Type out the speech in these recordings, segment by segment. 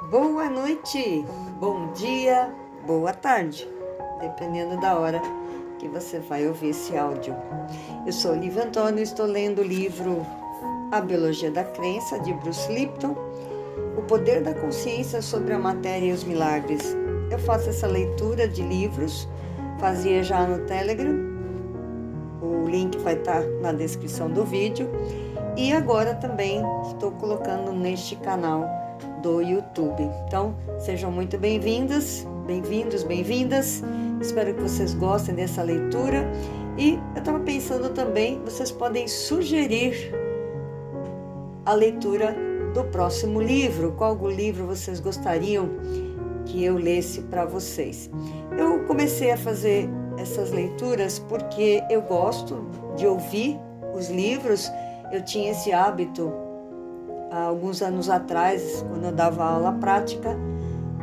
Boa noite, bom dia, boa tarde, dependendo da hora que você vai ouvir esse áudio. Eu sou Olivia Antônio e estou lendo o livro A Biologia da Crença, de Bruce Lipton, O Poder da Consciência sobre a Matéria e os Milagres. Eu faço essa leitura de livros, fazia já no Telegram, o link vai estar na descrição do vídeo, e agora também estou colocando neste canal do YouTube. Então, sejam muito bem-vindas, bem-vindas. Espero que vocês gostem dessa leitura. E eu estava pensando também, vocês podem sugerir a leitura do próximo livro. Qual livro vocês gostariam que eu lesse para vocês? Eu comecei a fazer essas leituras porque eu gosto de ouvir os livros. Eu tinha esse hábito há alguns anos atrás, quando eu dava aula prática,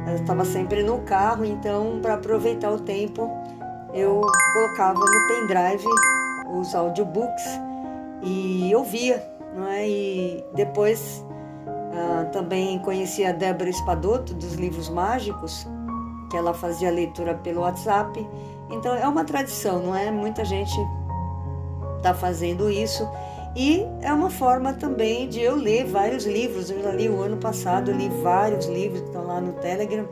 eu estava sempre no carro, então para aproveitar o tempo eu colocava no pendrive os audiobooks e ouvia, não é? E depois também conheci a Débora Espadoto dos Livros Mágicos, que ela fazia leitura pelo WhatsApp. Então é uma tradição, não é? Muita gente está fazendo isso. E é uma forma também de eu ler vários livros. Eu já li o ano passado, eu li vários livros que estão lá no Telegram.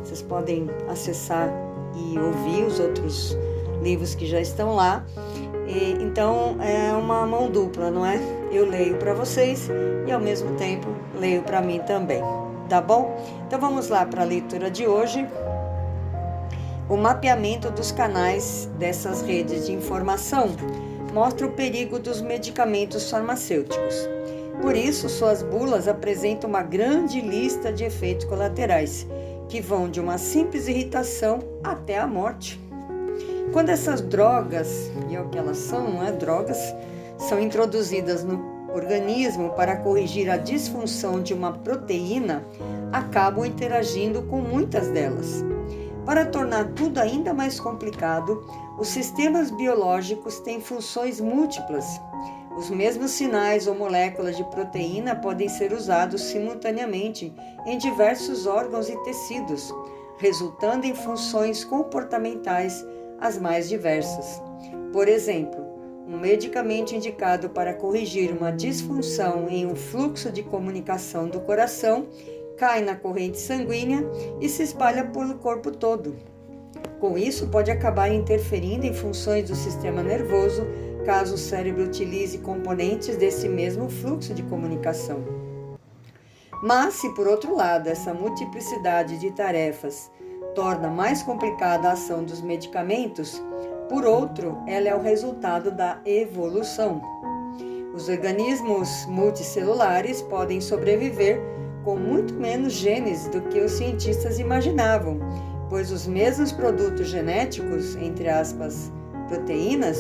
Vocês podem acessar e ouvir os outros livros que já estão lá. Então é uma mão dupla, não é? Eu leio para vocês e ao mesmo tempo leio para mim também, tá bom? Então vamos lá para a leitura de hoje. O mapeamento dos canais dessas redes de informação mostra o perigo dos medicamentos farmacêuticos. Por isso, suas bulas apresentam uma grande lista de efeitos colaterais, que vão de uma simples irritação até a morte. Quando essas drogas, e é o que elas são, não é? Drogas, são introduzidas no organismo para corrigir a disfunção de uma proteína, acabam interagindo com muitas delas. Para tornar tudo ainda mais complicado, os sistemas biológicos têm funções múltiplas. Os mesmos sinais ou moléculas de proteína podem ser usados simultaneamente em diversos órgãos e tecidos, resultando em funções comportamentais as mais diversas. Por exemplo, um medicamento indicado para corrigir uma disfunção em um fluxo de comunicação do coração cai na corrente sanguínea e se espalha pelo corpo todo. Com isso, pode acabar interferindo em funções do sistema nervoso, caso o cérebro utilize componentes desse mesmo fluxo de comunicação. Mas, se por outro lado, essa multiplicidade de tarefas torna mais complicada a ação dos medicamentos, por outro, ela é o resultado da evolução. Os organismos multicelulares podem sobreviver com muito menos genes do que os cientistas imaginavam, pois os mesmos produtos genéticos, entre aspas, proteínas,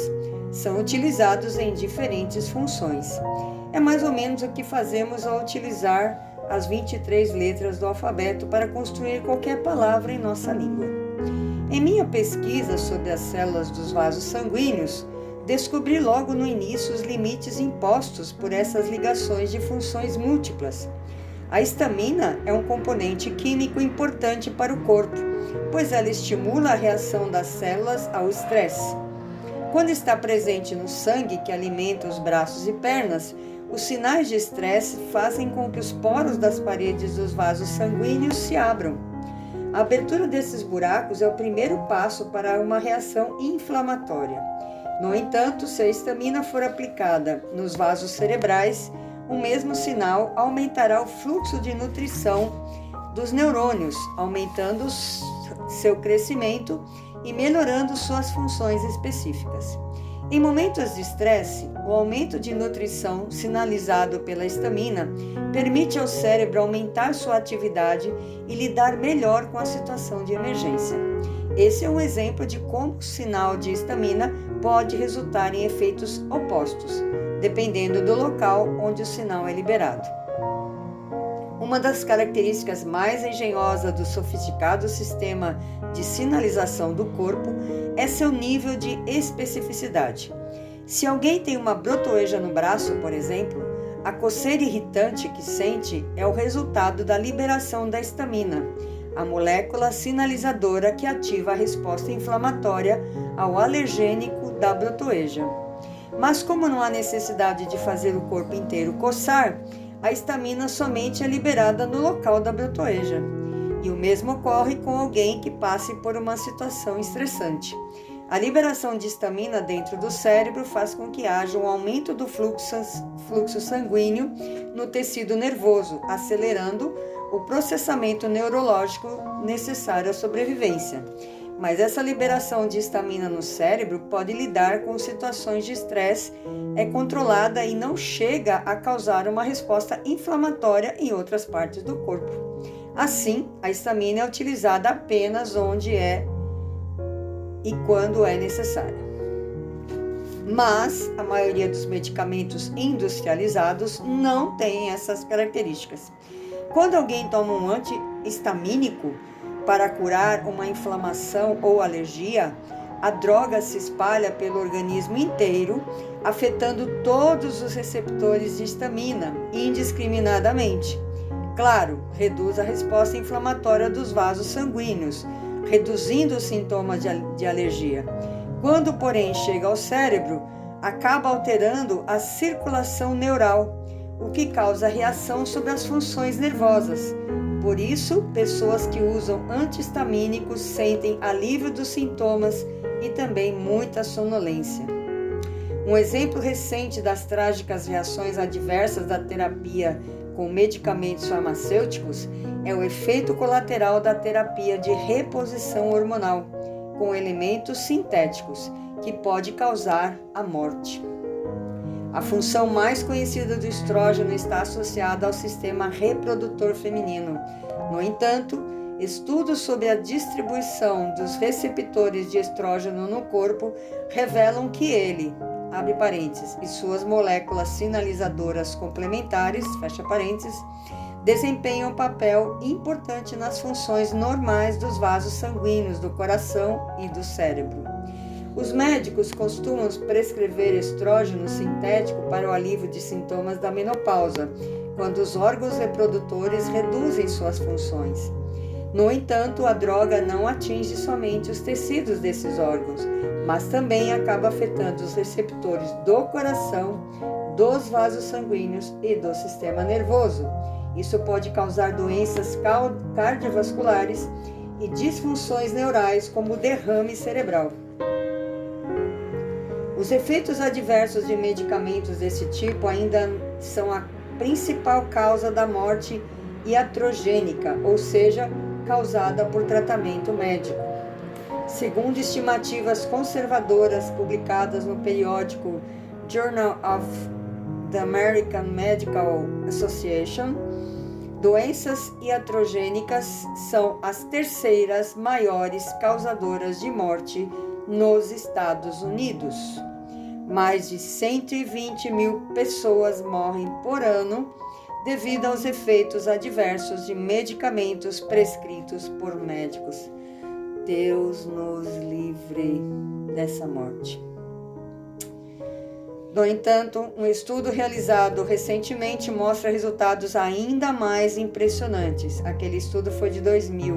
são utilizados em diferentes funções. É mais ou menos o que fazemos ao utilizar as 23 letras do alfabeto para construir qualquer palavra em nossa língua. Em minha pesquisa sobre as células dos vasos sanguíneos, descobri logo no início os limites impostos por essas ligações de funções múltiplas. A histamina é um componente químico importante para o corpo, pois ela estimula a reação das células ao estresse. Quando está presente no sangue que alimenta os braços e pernas, os sinais de estresse fazem com que os poros das paredes dos vasos sanguíneos se abram. A abertura desses buracos é o primeiro passo para uma reação inflamatória. No entanto, se a histamina for aplicada nos vasos cerebrais, o mesmo sinal aumentará o fluxo de nutrição dos neurônios, aumentando seu crescimento e melhorando suas funções específicas. Em momentos de estresse, o aumento de nutrição sinalizado pela histamina permite ao cérebro aumentar sua atividade e lidar melhor com a situação de emergência. Esse é um exemplo de como o sinal de histamina pode resultar em efeitos opostos, dependendo do local onde o sinal é liberado. Uma das características mais engenhosas do sofisticado sistema de sinalização do corpo é seu nível de especificidade. Se alguém tem uma brotoeja no braço, por exemplo, A coceira irritante que sente é o resultado da liberação da histamina, a molécula sinalizadora que ativa a resposta inflamatória ao alergênico da brotoeja. Mas como não há necessidade de fazer o corpo inteiro coçar, a histamina somente é liberada no local da brotoeja. E o mesmo ocorre com alguém que passe por uma situação estressante. A liberação de histamina dentro do cérebro faz com que haja um aumento do fluxo sanguíneo no tecido nervoso, acelerando o processamento neurológico necessário à sobrevivência. Mas essa liberação de histamina no cérebro pode lidar com situações de estresse, é controlada e não chega a causar uma resposta inflamatória em outras partes do corpo. Assim, a histamina é utilizada apenas onde é e quando é necessária. Mas a maioria dos medicamentos industrializados não tem essas características. Quando alguém toma um antihistamínico para curar uma inflamação ou alergia, a droga se espalha pelo organismo inteiro, afetando todos os receptores de histamina indiscriminadamente. Claro, reduz a resposta inflamatória dos vasos sanguíneos, reduzindo os sintomas de alergia. Quando, porém, chega ao cérebro, acaba alterando a circulação neural, o que causa reação sobre as funções nervosas. Por isso, pessoas que usam antihistamínicos sentem alívio dos sintomas e também muita sonolência. Um exemplo recente das trágicas reações adversas da terapia com medicamentos farmacêuticos é o efeito colateral da terapia de reposição hormonal com elementos sintéticos, que pode causar a morte. A função mais conhecida do estrógeno está associada ao sistema reprodutor feminino. No entanto, estudos sobre a distribuição dos receptores de estrógeno no corpo revelam que ele, abre parênteses, e suas moléculas sinalizadoras complementares, fecha parênteses, desempenham um papel importante nas funções normais dos vasos sanguíneos, do coração e do cérebro. Os médicos costumam prescrever estrógeno sintético para o alívio de sintomas da menopausa, quando os órgãos reprodutores reduzem suas funções. No entanto, a droga não atinge somente os tecidos desses órgãos, mas também acaba afetando os receptores do coração, dos vasos sanguíneos e do sistema nervoso. Isso pode causar doenças cardiovasculares e disfunções neurais, como derrame cerebral. Os efeitos adversos de medicamentos desse tipo ainda são a principal causa da morte iatrogênica, ou seja, causada por tratamento médico. Segundo estimativas conservadoras publicadas no periódico Journal of the American Medical Association, doenças iatrogênicas são as terceiras maiores causadoras de morte nos Estados Unidos. Mais de 120 mil pessoas morrem por ano devido aos efeitos adversos de medicamentos prescritos por médicos. Deus nos livre dessa morte. No entanto, um estudo realizado recentemente mostra resultados ainda mais impressionantes. Aquele estudo foi de 2000.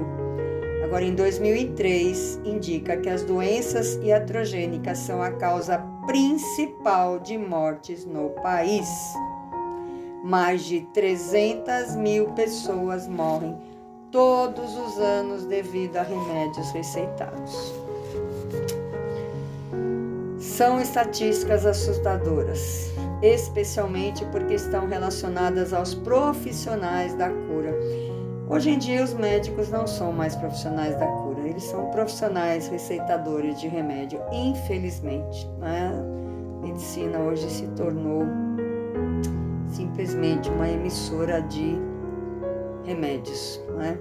Agora, em 2003, indica que as doenças iatrogênicas são a causa principal de mortes no país. Mais de 300 mil pessoas morrem todos os anos devido a remédios receitados. São estatísticas assustadoras, especialmente porque estão relacionadas aos profissionais da cura. Hoje em dia, os médicos não são mais profissionais da cura, eles são profissionais receitadores de remédio, infelizmente. Né? A medicina hoje se tornou simplesmente uma emissora de remédios. Né?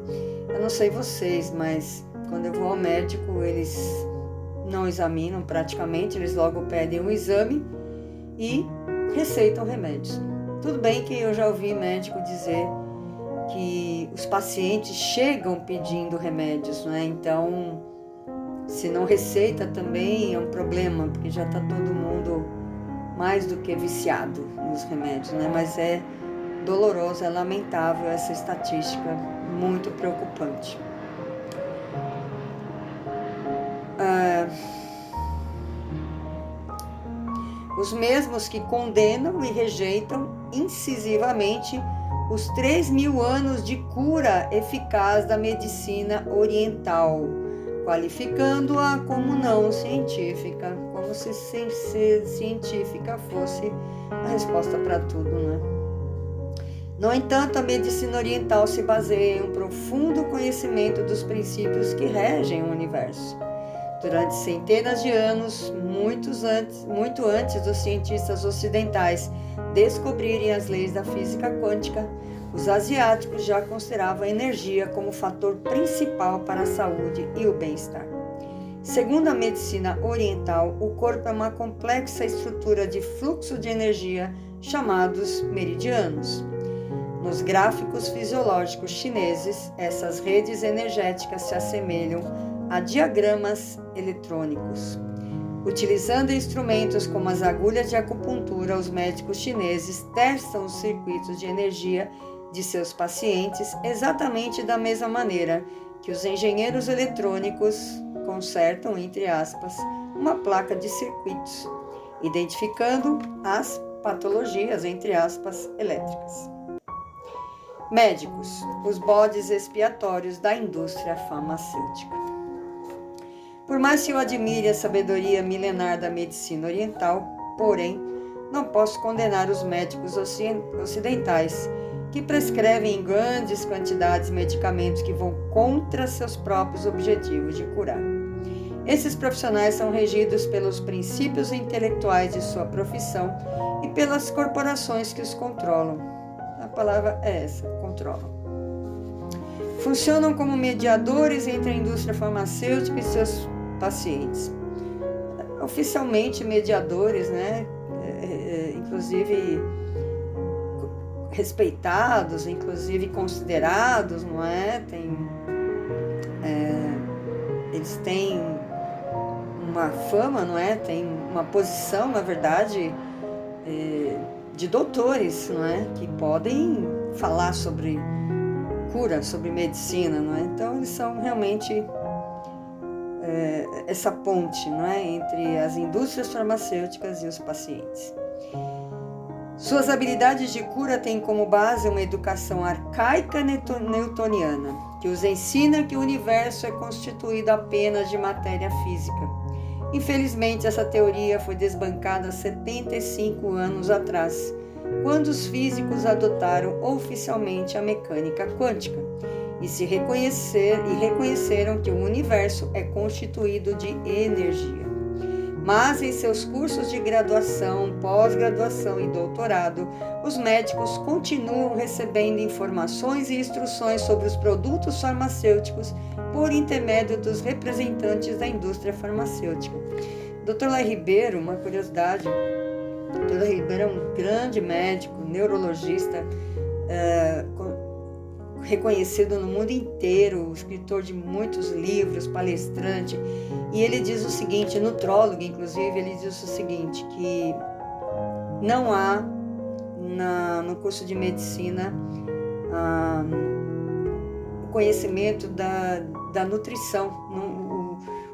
Eu não sei vocês, mas quando eu vou ao médico, eles não examinam praticamente, eles logo pedem um exame e receitam remédios. Tudo bem que eu já ouvi médico dizer que os pacientes chegam pedindo remédios, né? Então, se não receita também é um problema, porque já está todo mundo mais do que viciado nos remédios, né? Mas é doloroso, é lamentável essa estatística, muito preocupante. Os mesmos que condenam e rejeitam incisivamente os 3.000 anos de cura eficaz da medicina oriental, qualificando-a como não científica, como se ser científica fosse a resposta para tudo, né? No entanto, a medicina oriental se baseia em um profundo conhecimento dos princípios que regem o universo. Durante centenas de anos, muito antes dos cientistas ocidentais descobrirem as leis da física quântica, os asiáticos já consideravam a energia como fator principal para a saúde e o bem-estar. Segundo a medicina oriental, o corpo é uma complexa estrutura de fluxo de energia chamados meridianos. Nos gráficos fisiológicos chineses, essas redes energéticas se assemelham a diagramas eletrônicos. Utilizando instrumentos como as agulhas de acupuntura, os médicos chineses testam os circuitos de energia de seus pacientes exatamente da mesma maneira que os engenheiros eletrônicos consertam, entre aspas, uma placa de circuitos, identificando as patologias, entre aspas, elétricas. Médicos, os bodes expiatórios da indústria farmacêutica. Por mais que eu admire a sabedoria milenar da medicina oriental, porém, não posso condenar os médicos ocidentais que prescrevem em grandes quantidades medicamentos que vão contra seus próprios objetivos de curar. Esses profissionais são regidos pelos princípios intelectuais de sua profissão e pelas corporações que os controlam. A palavra é essa, controlam. Funcionam como mediadores entre a indústria farmacêutica e seus pacientes. Oficialmente mediadores, né? Inclusive respeitados, inclusive considerados, não é? Eles têm uma fama, não é? Tem uma posição, na verdade, de doutores, não é? Que podem falar sobre cura, sobre medicina, não é? Então eles são realmente essa ponte, não é? Entre as indústrias farmacêuticas e os pacientes. Suas habilidades de cura têm como base uma educação arcaica newtoniana, que os ensina que o universo é constituído apenas de matéria física. Infelizmente, essa teoria foi desbancada 75 anos atrás, quando os físicos adotaram oficialmente a mecânica quântica e reconheceram que o universo é constituído de energia. Mas em seus cursos de graduação, pós-graduação e doutorado, os médicos continuam recebendo informações e instruções sobre os produtos farmacêuticos por intermédio dos representantes da indústria farmacêutica. Dr. Lai Ribeiro, uma curiosidade, Dr. Lai Ribeiro é um grande médico, neurologista, reconhecido no mundo inteiro, escritor de muitos livros, palestrante, e ele diz o seguinte, nutrólogo inclusive, ele diz o seguinte, que não há no curso de medicina o conhecimento da nutrição.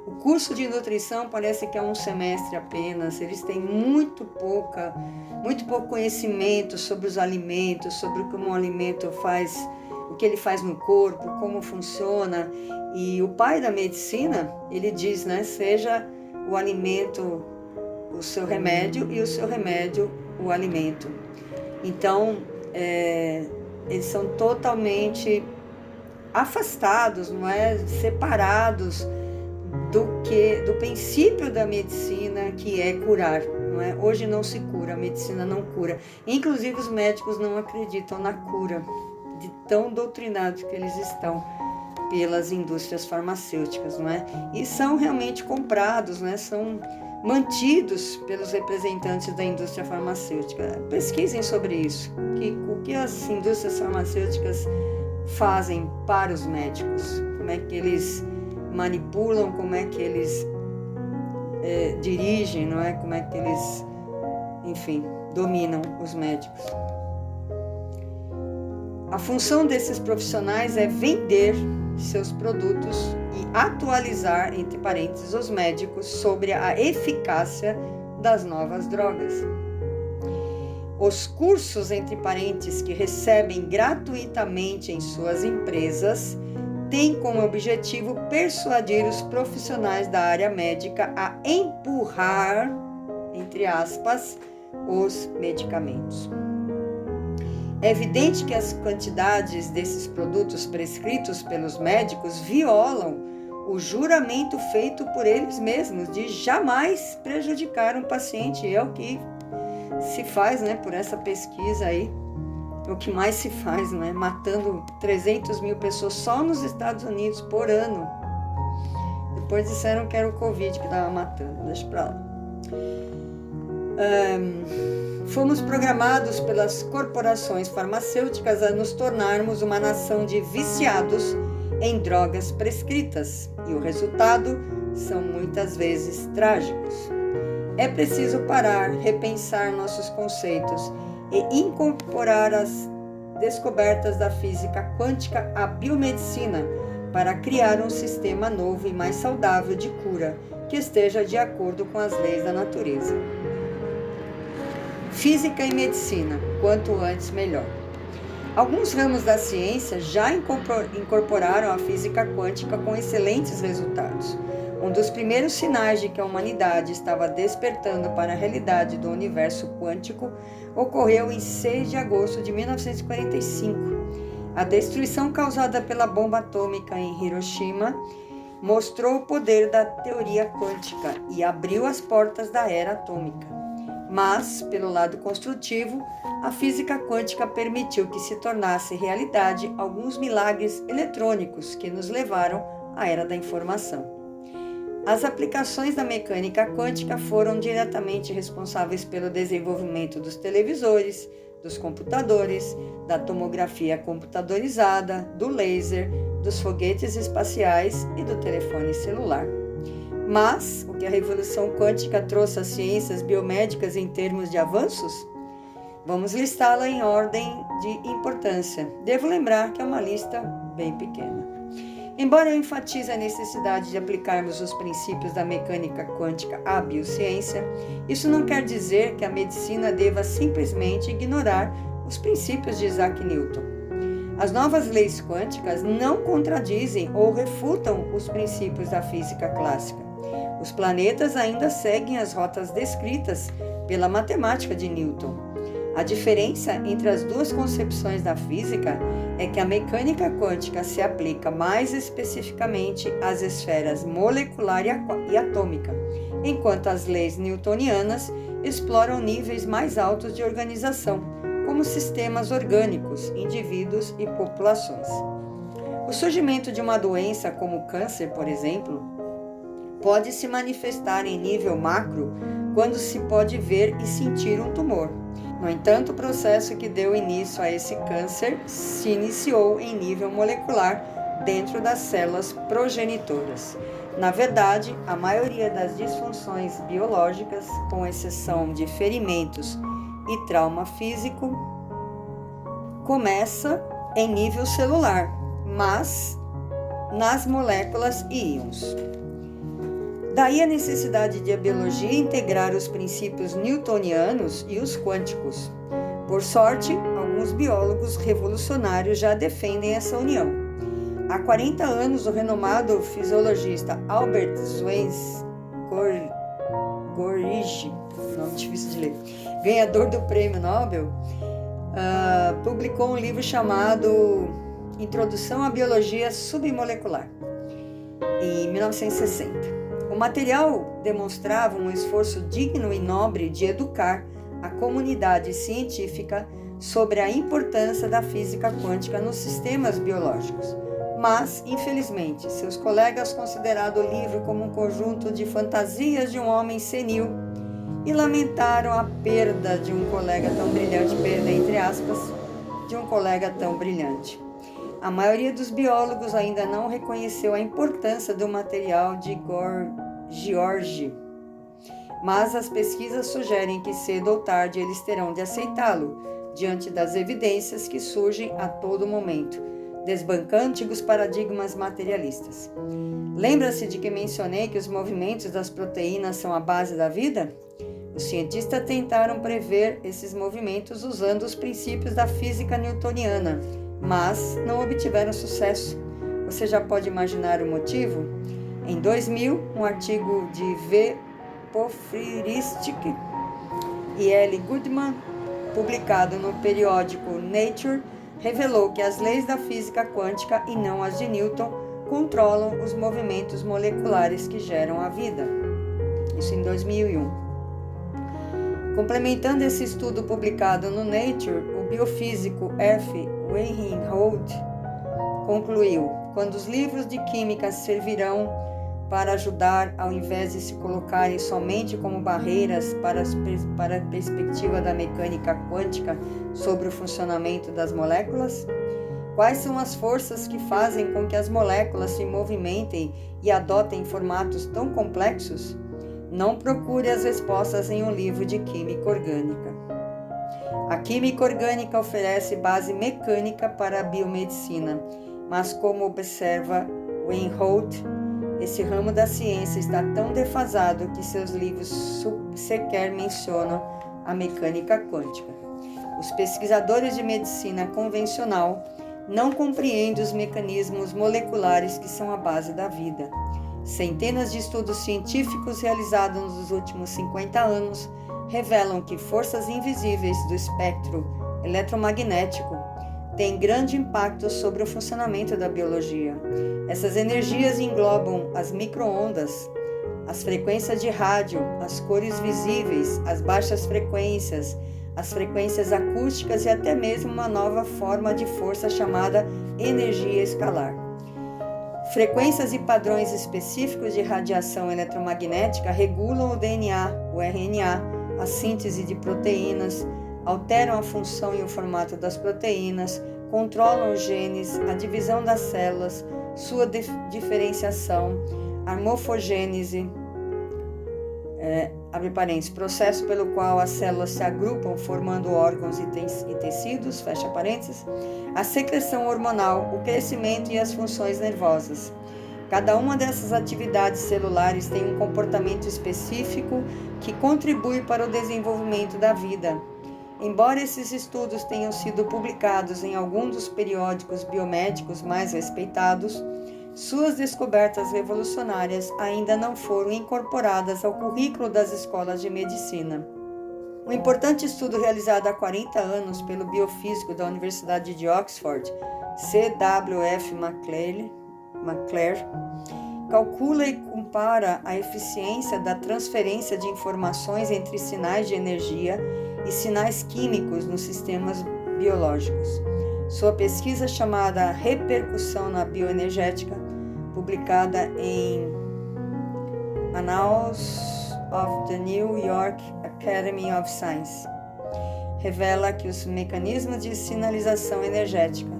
O curso de nutrição parece que é um semestre apenas, eles têm muito pouco conhecimento sobre os alimentos, sobre como um alimento faz, o que ele faz no corpo, como funciona. E o pai da medicina, ele diz, né, seja o alimento o seu remédio e o seu remédio o alimento. Então, eles são totalmente afastados, não é? Separados do princípio da medicina, que é curar, não é? Hoje não se cura, a medicina não cura. Inclusive os médicos não acreditam na cura, de tão doutrinados que eles estão pelas indústrias farmacêuticas, não é? E são realmente comprados, né? São mantidos pelos representantes da indústria farmacêutica. Pesquisem sobre isso, o que as indústrias farmacêuticas fazem para os médicos, como é que eles manipulam, como é que eles dirigem, não é? Como é que eles enfim, dominam os médicos. A função desses profissionais é vender seus produtos e atualizar, entre parênteses, os médicos sobre a eficácia das novas drogas. Os cursos, entre parênteses, que recebem gratuitamente em suas empresas, têm como objetivo persuadir os profissionais da área médica a empurrar, entre aspas, os medicamentos. É evidente que as quantidades desses produtos prescritos pelos médicos violam o juramento feito por eles mesmos de jamais prejudicar um paciente. É o que se faz, né, por essa pesquisa aí, o que mais se faz, né, matando 300 mil pessoas só nos Estados Unidos por ano. Depois disseram que era o Covid que estava matando, deixa pra lá. Fomos programados pelas corporações farmacêuticas a nos tornarmos uma nação de viciados em drogas prescritas, e o resultado são muitas vezes trágicos. É preciso parar, repensar nossos conceitos e incorporar as descobertas da física quântica à biomedicina para criar um sistema novo e mais saudável de cura que esteja de acordo com as leis da natureza. Física e medicina, quanto antes melhor. Alguns ramos da ciência já incorporaram a física quântica com excelentes resultados. Um dos primeiros sinais de que a humanidade estava despertando para a realidade do universo quântico ocorreu em 6 de agosto de 1945. A destruição causada pela bomba atômica em Hiroshima mostrou o poder da teoria quântica e abriu as portas da era atômica. Mas, pelo lado construtivo, a física quântica permitiu que se tornasse realidade alguns milagres eletrônicos que nos levaram à era da informação. As aplicações da mecânica quântica foram diretamente responsáveis pelo desenvolvimento dos televisores, dos computadores, da tomografia computadorizada, do laser, dos foguetes espaciais e do telefone celular. Mas o que a revolução quântica trouxe às ciências biomédicas em termos de avanços? Vamos listá-la em ordem de importância. Devo lembrar que é uma lista bem pequena. Embora eu enfatize a necessidade de aplicarmos os princípios da mecânica quântica à biociência, isso não quer dizer que a medicina deva simplesmente ignorar os princípios de Isaac Newton. As novas leis quânticas não contradizem ou refutam os princípios da física clássica. Os planetas ainda seguem as rotas descritas pela matemática de Newton. A diferença entre as duas concepções da física é que a mecânica quântica se aplica mais especificamente às esferas molecular e atômica, enquanto as leis newtonianas exploram níveis mais altos de organização, como sistemas orgânicos, indivíduos e populações. O surgimento de uma doença como o câncer, por exemplo, pode se manifestar em nível macro quando se pode ver e sentir um tumor. No entanto, o processo que deu início a esse câncer se iniciou em nível molecular dentro das células progenitoras. Na verdade, a maioria das disfunções biológicas, com exceção de ferimentos e trauma físico, começa em nível celular, mas nas moléculas e íons. Daí a necessidade de a biologia integrar os princípios newtonianos e os quânticos. Por sorte, alguns biólogos revolucionários já defendem essa união. Há 40 anos, o renomado fisiologista Albert Schweitzer, nome difícil de ler, ganhador do Prêmio Nobel, publicou um livro chamado Introdução à Biologia Submolecular, em 1960. O material demonstrava um esforço digno e nobre de educar a comunidade científica sobre a importância da física quântica nos sistemas biológicos. Mas, infelizmente, seus colegas consideraram o livro como um conjunto de fantasias de um homem senil e lamentaram a perda de um colega tão brilhante, perda entre aspas, de um colega tão brilhante. A maioria dos biólogos ainda não reconheceu a importância do material de George, mas as pesquisas sugerem que cedo ou tarde eles terão de aceitá-lo, diante das evidências que surgem a todo momento, desbancando antigos paradigmas materialistas. Lembra-se de que mencionei que os movimentos das proteínas são a base da vida? Os cientistas tentaram prever esses movimentos usando os princípios da física newtoniana, mas não obtiveram sucesso. Você já pode imaginar o motivo? Em 2000, um artigo de V. Pofriristic e L. Goodman, publicado no periódico Nature, revelou que as leis da física quântica e não as de Newton controlam os movimentos moleculares que geram a vida. Isso em 2001. Complementando esse estudo publicado no Nature, o biofísico F. Weinhold concluiu: quando os livros de química servirão para ajudar, ao invés de se colocarem somente como barreiras para a perspectiva da mecânica quântica sobre o funcionamento das moléculas? Quais são as forças que fazem com que as moléculas se movimentem e adotem formatos tão complexos? Não procure as respostas em um livro de química orgânica. A química orgânica oferece base mecânica para a biomedicina, mas como observa Weinhold, esse ramo da ciência está tão defasado que seus livros sequer mencionam a mecânica quântica. Os pesquisadores de medicina convencional não compreendem os mecanismos moleculares que são a base da vida. Centenas de estudos científicos realizados nos últimos 50 anos revelam que forças invisíveis do espectro eletromagnético têm grande impacto sobre o funcionamento da biologia. Essas energias englobam as micro-ondas, as frequências de rádio, as cores visíveis, as baixas frequências, as frequências acústicas e até mesmo uma nova forma de força chamada energia escalar. Frequências e padrões específicos de radiação eletromagnética regulam o DNA, o RNA, a síntese de proteínas, alteram a função e o formato das proteínas, controlam os genes, a divisão das células, sua diferenciação, a morfogênese, abre parênteses, processo pelo qual as células se agrupam formando órgãos e tecidos, fecha parênteses, a secreção hormonal, o crescimento e as funções nervosas. Cada uma dessas atividades celulares tem um comportamento específico que contribui para o desenvolvimento da vida. Embora esses estudos tenham sido publicados em alguns dos periódicos biomédicos mais respeitados, suas descobertas revolucionárias ainda não foram incorporadas ao currículo das escolas de medicina. Um importante estudo realizado há 40 anos pelo biofísico da Universidade de Oxford, C.W.F. McClare, calcula e compara a eficiência da transferência de informações entre sinais de energia e sinais químicos nos sistemas biológicos. Sua pesquisa chamada Repercussão na Bioenergética, publicada em Annals of the New York Academy of Science, revela que os mecanismos de sinalização energética,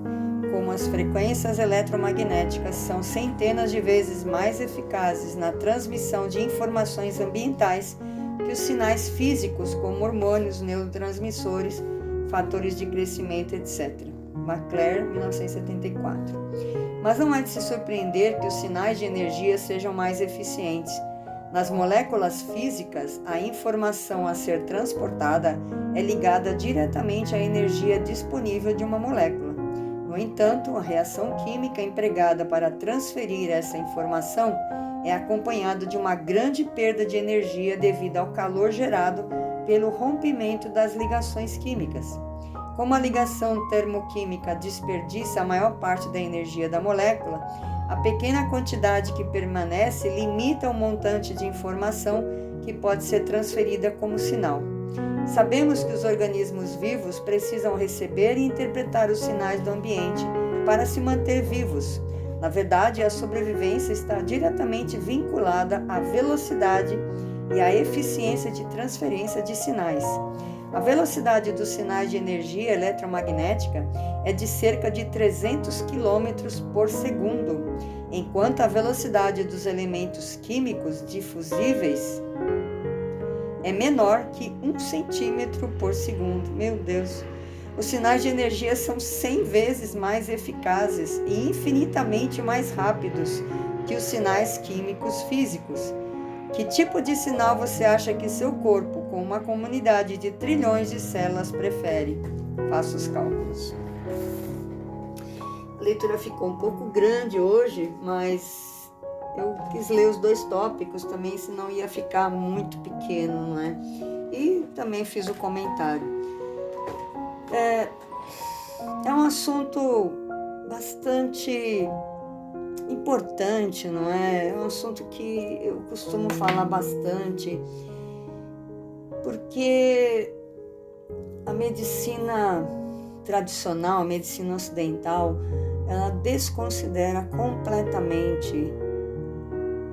como as frequências eletromagnéticas, são centenas de vezes mais eficazes na transmissão de informações ambientais que os sinais físicos, como hormônios, neurotransmissores, fatores de crescimento, etc. McClare, 1974. Mas não é de se surpreender que os sinais de energia sejam mais eficientes. Nas moléculas físicas, a informação a ser transportada é ligada diretamente à energia disponível de uma molécula. No entanto, a reação química empregada para transferir essa informação é acompanhada de uma grande perda de energia devido ao calor gerado pelo rompimento das ligações químicas. Como a ligação termoquímica desperdiça a maior parte da energia da molécula, a pequena quantidade que permanece limita o montante de informação que pode ser transferida como sinal. Sabemos que os organismos vivos precisam receber e interpretar os sinais do ambiente para se manter vivos. Na verdade, a sobrevivência está diretamente vinculada à velocidade e à eficiência de transferência de sinais. A velocidade dos sinais de energia eletromagnética é de cerca de 300 km por segundo, enquanto a velocidade dos elementos químicos difusíveis é menor que 1 centímetro por segundo. Meu Deus! Os sinais de energia são 100 vezes mais eficazes e infinitamente mais rápidos que os sinais químicos físicos. Que tipo de sinal você acha que seu corpo, com uma comunidade de trilhões de células, prefere? Faça os cálculos. A leitura ficou um pouco grande hoje, mas eu quis ler os 2 tópicos também, senão ia ficar muito pequeno, não é? E também fiz o comentário. É um assunto bastante importante, não é? É um assunto que eu costumo falar bastante, porque a medicina tradicional, a medicina ocidental, ela desconsidera completamente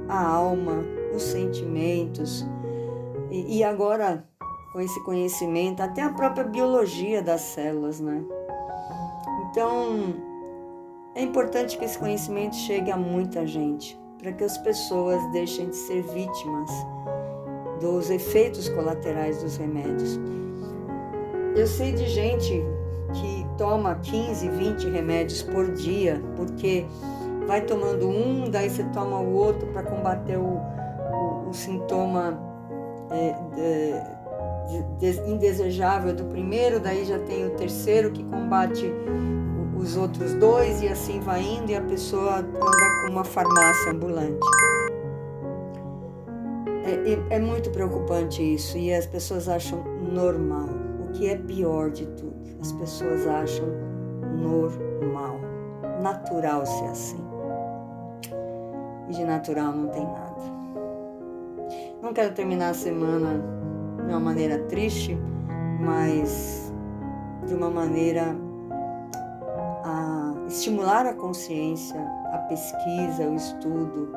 a alma, os sentimentos, e agora, com esse conhecimento, até a própria biologia das células, né? Então, é importante que esse conhecimento chegue a muita gente, para que as pessoas deixem de ser vítimas dos efeitos colaterais dos remédios. Eu sei de gente que toma 15, 20 remédios por dia, porque vai tomando um, daí você toma o outro para combater o sintoma indesejável do primeiro, daí já tem o terceiro que combate os outros 2 e assim vai indo, e a pessoa anda com uma farmácia ambulante. É muito preocupante isso, e as pessoas acham normal. O que é pior de tudo, as pessoas acham normal, natural ser assim. E de natural não tem nada. Não quero terminar a semana de uma maneira triste, mas de uma maneira a estimular a consciência, a pesquisa, o estudo,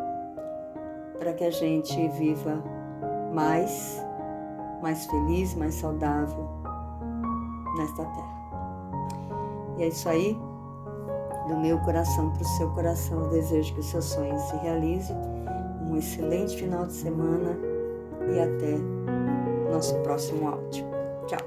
para que a gente viva mais feliz, mais saudável nesta terra. E é isso aí, do meu coração para o seu coração. Eu desejo que os seus sonhos se realizem. Um excelente final de semana e até nosso próximo áudio. Tchau!